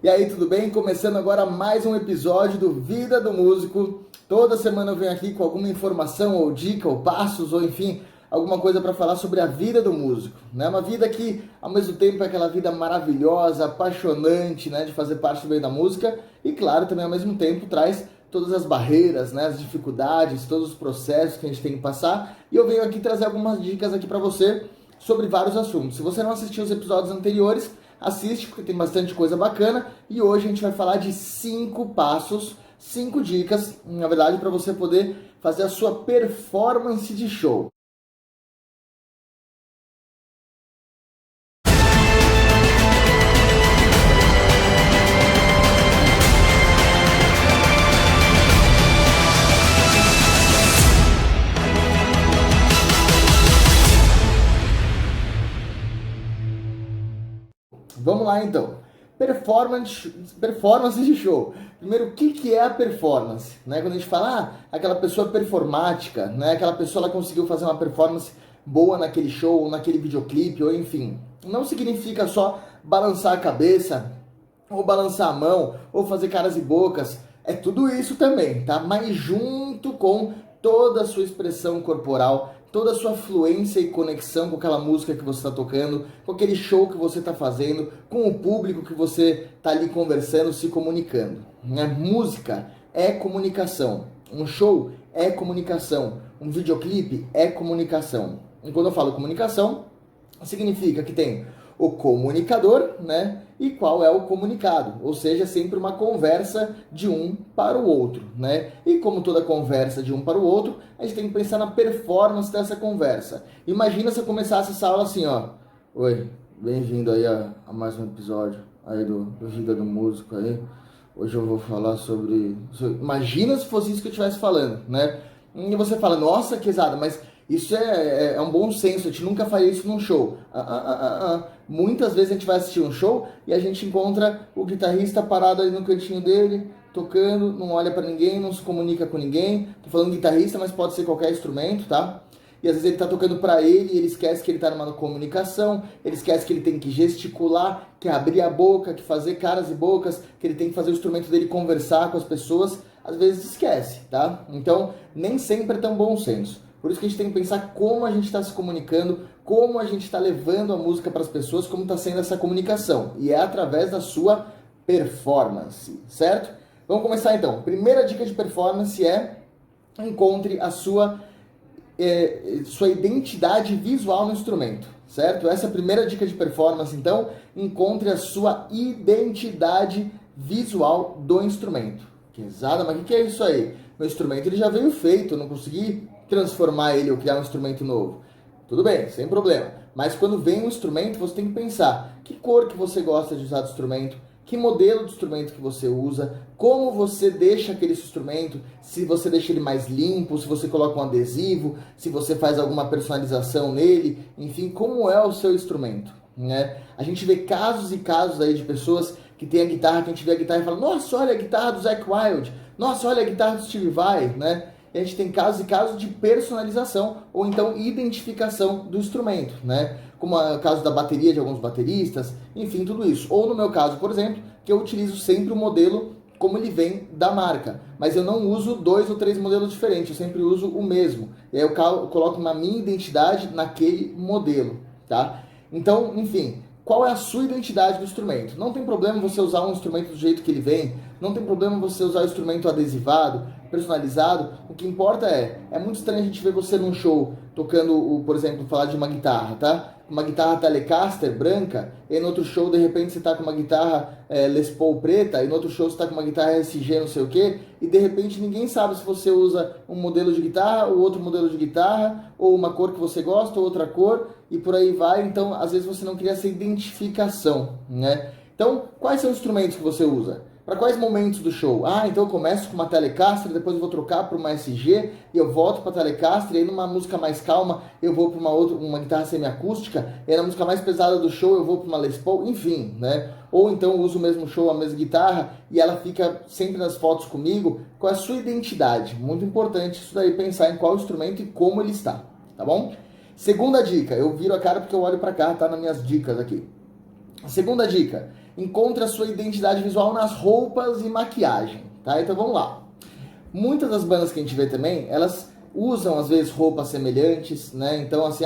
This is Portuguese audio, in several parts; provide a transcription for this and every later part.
E aí, tudo bem? Começando agora mais um episódio do Vida do Músico. Toda semana eu venho aqui com alguma informação, ou dica, ou passos, ou enfim, alguma coisa para falar sobre a vida do músico, né? Uma vida que, ao mesmo tempo, é aquela vida maravilhosa, apaixonante, né, de fazer parte do meio da música e, claro, também ao mesmo tempo traz todas as barreiras, né, as dificuldades, todos os processos que a gente tem que passar. E eu venho aqui trazer algumas dicas aqui para você sobre vários assuntos. Se você não assistiu os episódios anteriores, assiste, porque tem bastante coisa bacana. E hoje a gente vai falar de 5 passos, 5 dicas, na verdade, para você poder fazer a sua performance de show. Vamos lá então. Performance de show. Primeiro, o que é a performance? Né? Quando a gente fala, aquela pessoa performática, né? Aquela pessoa ela conseguiu fazer uma performance boa naquele show, ou naquele videoclipe, ou enfim. Não significa só balançar a cabeça, ou balançar a mão, ou fazer caras e bocas. É tudo isso também, tá? Mas junto com toda a sua expressão corporal, toda a sua fluência e conexão com aquela música que você está tocando, com aquele show que você está fazendo, com o público que você está ali conversando, se comunicando. Né? Música é comunicação. Um show é comunicação. Um videoclipe é comunicação. E quando eu falo comunicação, significa que tem o comunicador, né? E qual é o comunicado, ou seja, sempre uma conversa de um para o outro, né? E como toda conversa de um para o outro, a gente tem que pensar na performance dessa conversa. Imagina se eu começasse essa aula assim, ó. Oi, bem-vindo aí a mais um episódio aí do Vida do Músico aí. Hoje eu vou falar sobre... Imagina se fosse isso que eu estivesse falando, né? E você fala, nossa, Quezada, mas isso é um bom senso, a gente nunca faria isso num show. Muitas vezes a gente vai assistir um show e a gente encontra o guitarrista parado ali no cantinho dele, tocando, não olha pra ninguém, não se comunica com ninguém. Tô falando guitarrista, mas pode ser qualquer instrumento, tá? E às vezes ele tá tocando pra ele e ele esquece que ele tá numa comunicação, ele esquece que ele tem que gesticular, que abrir a boca, que fazer caras e bocas, que ele tem que fazer o instrumento dele conversar com as pessoas. Às vezes esquece, tá? Então, nem sempre é tão bom senso. Por isso que a gente tem que pensar como a gente está se comunicando, como a gente está levando a música para as pessoas, como está sendo essa comunicação. E é através da sua performance, certo? Vamos começar então. Primeira dica de performance é encontre a sua identidade visual no instrumento, certo? Essa é a primeira dica de performance, então, encontre a sua identidade visual do instrumento. Quezada, mas o que é isso aí? Meu instrumento ele já veio feito, eu não consegui transformar ele ou criar um instrumento novo. Tudo bem, sem problema. Mas quando vem um instrumento, você tem que pensar que cor que você gosta de usar do instrumento, que modelo de instrumento que você usa, como você deixa aquele instrumento, se você deixa ele mais limpo, se você coloca um adesivo, se você faz alguma personalização nele, enfim, como é o seu instrumento, né? A gente vê casos e casos aí de pessoas que tem a guitarra, que a gente vê a guitarra e fala, nossa, olha a guitarra do Zakk Wylde, nossa, olha a guitarra do Steve Vai, né? E a gente tem casos e casos de personalização ou então identificação do instrumento, né? Como é o caso da bateria de alguns bateristas, enfim, tudo isso. Ou no meu caso, por exemplo, que eu utilizo sempre o modelo como ele vem da marca, mas eu não uso 2 ou 3 modelos diferentes, eu sempre uso o mesmo. E aí eu coloco uma minha identidade naquele modelo, tá? Então, enfim, qual é a sua identidade do instrumento? Não tem problema você usar um instrumento do jeito que ele vem, não tem problema você usar o instrumento adesivado, personalizado. O que importa é muito estranho a gente ver você num show tocando, por exemplo, falar de uma guitarra, tá? Uma guitarra Telecaster branca, e no outro show, de repente, você tá com uma guitarra Les Paul preta, e no outro show você tá com uma guitarra SG não sei o quê, e de repente ninguém sabe se você usa um modelo de guitarra, ou outro modelo de guitarra, ou uma cor que você gosta, ou outra cor, e por aí vai. Então, às vezes você não cria essa identificação, né? Então, quais são os instrumentos que você usa? Para quais momentos do show? Então eu começo com uma Telecaster, depois eu vou trocar para uma SG e eu volto para a Telecaster, e aí numa música mais calma eu vou para uma guitarra semiacústica, e aí na música mais pesada do show eu vou para uma Les Paul, enfim, né? Ou então eu uso o mesmo show, a mesma guitarra, e ela fica sempre nas fotos comigo. Qual é a sua identidade? Muito importante isso daí, pensar em qual instrumento e como ele está, tá bom? Segunda dica, eu viro a cara porque eu olho para cá, tá nas minhas dicas aqui. A segunda dica encontre a sua identidade visual nas roupas e maquiagem, tá? Então vamos lá. Muitas das bandas que a gente vê também, elas usam às vezes roupas semelhantes, né? Então assim,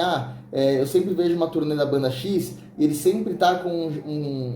eu sempre vejo uma turnê da banda X e ele sempre tá com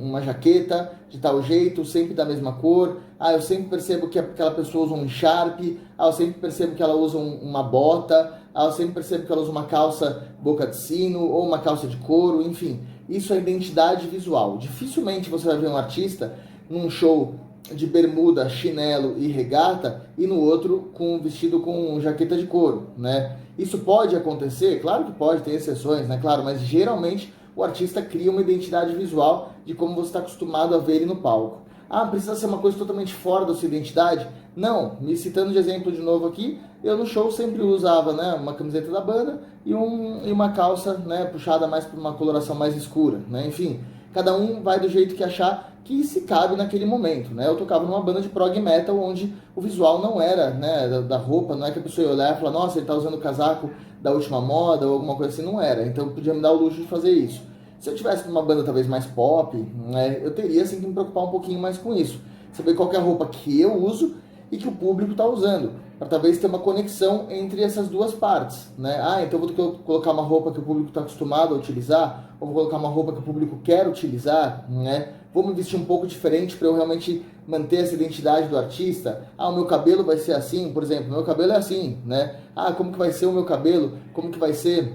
uma jaqueta de tal jeito, sempre da mesma cor. Eu sempre percebo que aquela pessoa usa um Sharp. Eu sempre percebo que ela usa uma bota. Eu sempre percebo que ela usa uma calça boca de sino ou uma calça de couro, enfim. Isso é identidade visual. Dificilmente você vai ver um artista num show de bermuda, chinelo e regata e no outro com vestido com jaqueta de couro, né? Isso pode acontecer? Claro que pode, tem exceções, né? Claro, mas geralmente o artista cria uma identidade visual de como você está acostumado a ver ele no palco. Precisa ser uma coisa totalmente fora da sua identidade? Não, me citando de exemplo de novo aqui, eu no show sempre usava, né, uma camiseta da banda e uma calça, né, puxada mais para uma coloração mais escura, né? Enfim, cada um vai do jeito que achar que se cabe naquele momento, né? Eu tocava numa banda de prog metal onde o visual não era, né, da roupa, não é que a pessoa ia olhar e falar, nossa, ele tá usando o casaco da última moda ou alguma coisa assim, não era. Então eu podia me dar o luxo de fazer isso. Se eu tivesse numa banda talvez mais pop, né, eu teria assim que me preocupar um pouquinho mais com isso. Saber qual que é a roupa que eu uso e que o público está usando, para talvez ter uma conexão entre essas duas partes, né? Então eu vou colocar uma roupa que o público está acostumado a utilizar, ou vou colocar uma roupa que o público quer utilizar, né? Vou me vestir um pouco diferente para eu realmente manter essa identidade do artista. O meu cabelo vai ser assim, por exemplo, meu cabelo é assim, né? Como que vai ser o meu cabelo? Como que vai ser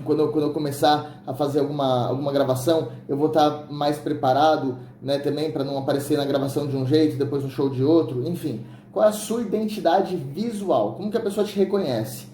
quando eu começar a fazer alguma gravação? Eu vou estar mais preparado, né, também para não aparecer na gravação de um jeito e depois no show de outro, enfim. Qual é a sua identidade visual? Como que a pessoa te reconhece?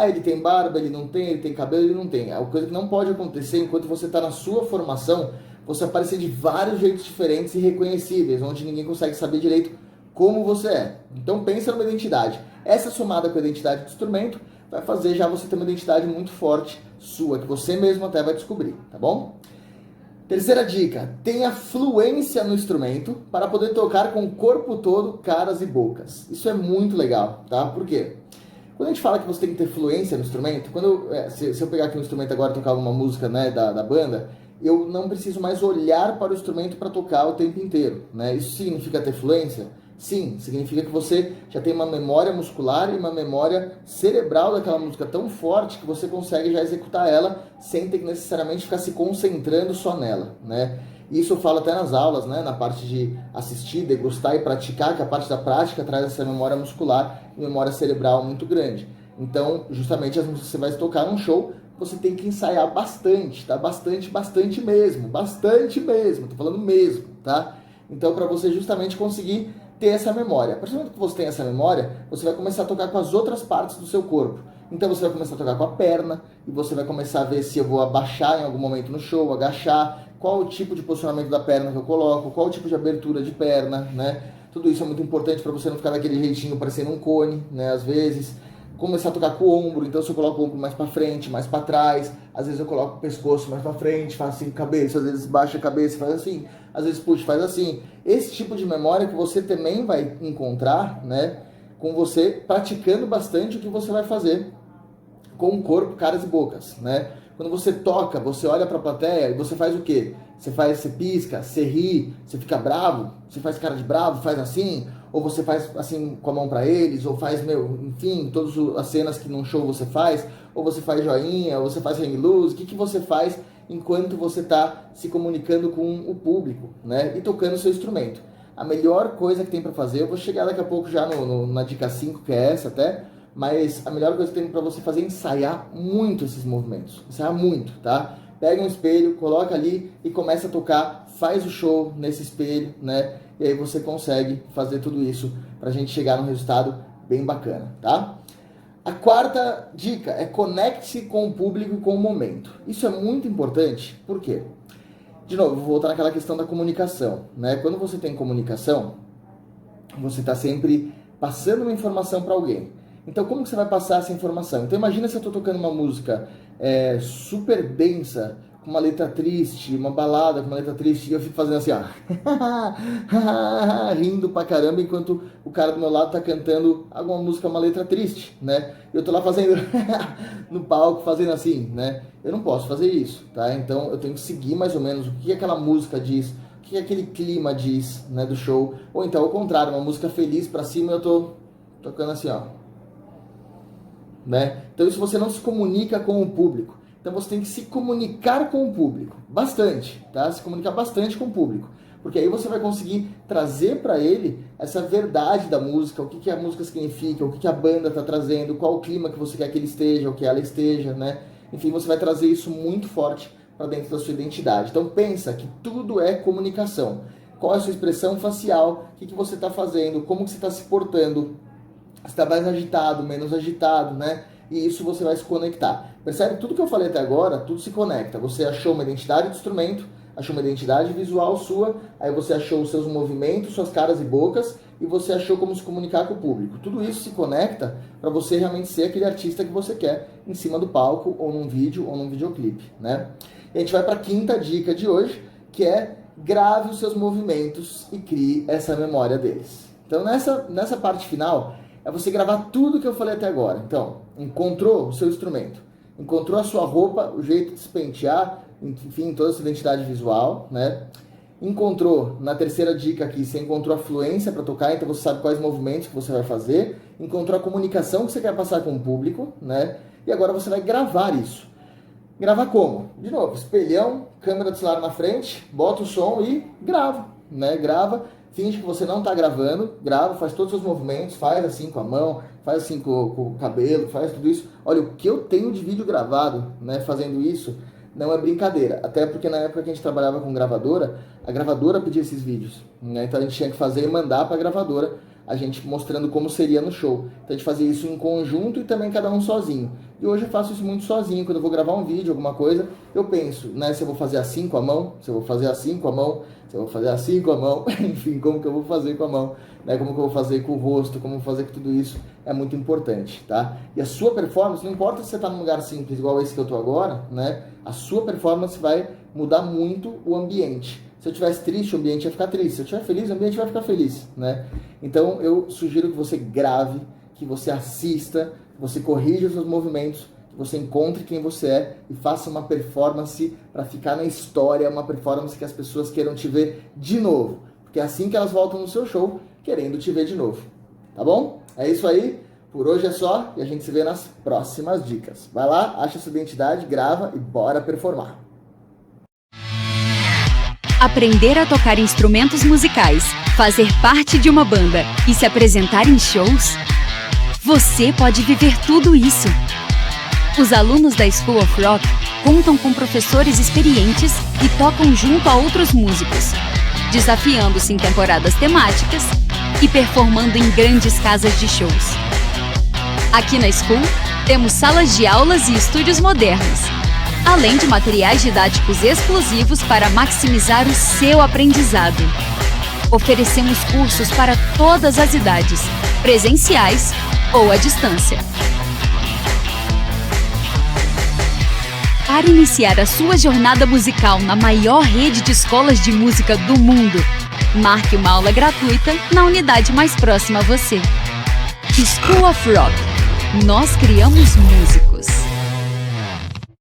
Ele tem barba, ele não tem, ele tem cabelo, ele não tem. É uma coisa que não pode acontecer enquanto você está na sua formação, você aparecer de vários jeitos diferentes e reconhecíveis, onde ninguém consegue saber direito como você é. Então pensa numa identidade. Essa somada com a identidade do instrumento vai fazer já você ter uma identidade muito forte sua, que você mesmo até vai descobrir, tá bom? Terceira dica, tenha fluência no instrumento para poder tocar com o corpo todo, caras e bocas. Isso é muito legal, tá? Por quê? Quando a gente fala que você tem que ter fluência no instrumento, se eu pegar aqui um instrumento agora e tocar uma música, né, da banda, eu não preciso mais olhar para o instrumento para tocar o tempo inteiro, né? Isso significa ter fluência? Sim, significa que você já tem uma memória muscular e uma memória cerebral daquela música tão forte que você consegue já executar ela sem ter que necessariamente ficar se concentrando só nela, né? Isso eu falo até nas aulas, né? Na parte de assistir, degustar e praticar, que a parte da prática traz essa memória muscular e memória cerebral muito grande. Então, justamente as músicas que você vai tocar num show, você tem que ensaiar bastante, tá? Bastante mesmo, tô falando mesmo, tá? Então, para você justamente conseguir ter essa memória. A partir do momento que você tem essa memória, você vai começar a tocar com as outras partes do seu corpo. Então você vai começar a tocar com a perna, e você vai começar a ver se eu vou abaixar em algum momento no show, agachar, qual o tipo de posicionamento da perna que eu coloco, qual o tipo de abertura de perna, né? Tudo isso é muito importante para você não ficar daquele jeitinho parecendo um cone, né? Às vezes, começar a tocar com o ombro, então se eu coloco o ombro mais para frente, mais para trás, às vezes eu coloco o pescoço mais para frente, faço assim cabeça, às vezes baixa a cabeça, faz assim, às vezes puxa, faz assim. Esse tipo de memória que você também vai encontrar, né, com você praticando bastante o que você vai fazer com o corpo, caras e bocas, né? Quando você toca, você olha para a plateia e você faz o quê? Você pisca, você ri, você fica bravo, você faz cara de bravo, faz assim, ou você faz assim com a mão para eles, ou faz, enfim, todas as cenas que num show você faz, ou você faz joinha, ou você faz hang loose, o que você faz enquanto você está se comunicando com o público, né? E tocando o seu instrumento. A melhor coisa que tem para fazer, eu vou chegar daqui a pouco já na dica 5, que é essa até, mas a melhor coisa que tem para você fazer é ensaiar muito esses movimentos. Ensaiar muito, tá? Pega um espelho, coloca ali e começa a tocar, faz o show nesse espelho, né? E aí você consegue fazer tudo isso pra gente chegar num resultado bem bacana, tá? A quarta dica é conecte-se com o público e com o momento. Isso é muito importante, por quê? De novo, vou voltar naquela questão da comunicação, né? Quando você tem comunicação, você está sempre passando uma informação para alguém. Então, como que você vai passar essa informação? Então, imagina se eu estou tocando uma música super densa, com uma letra triste, uma balada com uma letra triste, e eu fico fazendo assim, ó, rindo pra caramba, enquanto o cara do meu lado tá cantando alguma música, uma letra triste, né? Eu tô lá fazendo no palco, fazendo assim, né? Eu não posso fazer isso, tá? Então, eu tenho que seguir mais ou menos o que aquela música diz que aquele clima diz, né, do show. Ou então, ao contrário, uma música feliz pra cima e eu tô tocando assim, ó. Né? Então isso você não se comunica com o público. Então você tem que se comunicar com o público. Bastante, tá? Se comunicar bastante com o público. Porque aí você vai conseguir trazer para ele essa verdade da música, o que a música significa, o que a banda está trazendo, qual o clima que você quer que ele esteja, ou que ela esteja, né? Enfim, você vai trazer isso muito forte para dentro da sua identidade. Então pensa que tudo é comunicação. Qual é a sua expressão facial, o que você está fazendo, como que você está se portando, se está mais agitado, menos agitado, né? E isso você vai se conectar. Percebe? Tudo que eu falei até agora, tudo se conecta. Você achou uma identidade de instrumento, achou uma identidade visual sua, aí você achou os seus movimentos, suas caras e bocas, e você achou como se comunicar com o público. Tudo isso se conecta para você realmente ser aquele artista que você quer em cima do palco, ou num vídeo, ou num videoclipe, né? E a gente vai para a quinta dica de hoje, que é grave os seus movimentos e crie essa memória deles. Então nessa parte final, é você gravar tudo que eu falei até agora. Então, encontrou o seu instrumento, encontrou a sua roupa, o jeito de se pentear, enfim, toda a sua identidade visual, né? Encontrou, na terceira dica aqui, você encontrou a fluência para tocar, então você sabe quais movimentos que você vai fazer, encontrou a comunicação que você quer passar com o público, né? E agora você vai gravar isso. Gravar como? De novo, espelhão, câmera do celular na frente, bota o som e grava, né? Grava, finge que você não está gravando, grava, faz todos os seus movimentos, faz assim com a mão, faz assim com o cabelo, faz tudo isso. Olha, o que eu tenho de vídeo gravado, né, fazendo isso, não é brincadeira. Até porque na época que a gente trabalhava com gravadora, a gravadora pedia esses vídeos, né? Então a gente tinha que fazer e mandar para a gravadora, a gente mostrando como seria no show. Então a gente fazia isso em conjunto e também cada um sozinho. E hoje eu faço isso muito sozinho. Quando eu vou gravar um vídeo, alguma coisa, eu penso, né, se eu vou fazer assim com a mão, se eu vou fazer assim com a mão, se eu vou fazer assim com a mão, enfim, como que eu vou fazer com a mão, né, como que eu vou fazer com o rosto, como eu vou fazer com tudo isso, é muito importante, tá? E a sua performance, não importa se você está num lugar simples igual esse que eu tô agora, né, a sua performance vai mudar muito o ambiente. Se eu estivesse triste, o ambiente ia ficar triste. Se eu estiver feliz, o ambiente vai ficar feliz, né? Então, eu sugiro que você grave, que você assista, que você corrija os seus movimentos, que você encontre quem você é e faça uma performance para ficar na história, uma performance que as pessoas queiram te ver de novo. Porque é assim que elas voltam no seu show, querendo te ver de novo. Tá bom? É isso aí. Por hoje é só e a gente se vê nas próximas dicas. Vai lá, acha sua identidade, grava e bora performar. Aprender a tocar instrumentos musicais, fazer parte de uma banda e se apresentar em shows? Você pode viver tudo isso! Os alunos da School of Rock contam com professores experientes e tocam junto a outros músicos, desafiando-se em temporadas temáticas e performando em grandes casas de shows. Aqui na School, temos salas de aulas e estúdios modernos, além de materiais didáticos exclusivos para maximizar o seu aprendizado. Oferecemos cursos para todas as idades, presenciais ou à distância. Para iniciar a sua jornada musical na maior rede de escolas de música do mundo, marque uma aula gratuita na unidade mais próxima a você. School of Rock. Nós criamos música.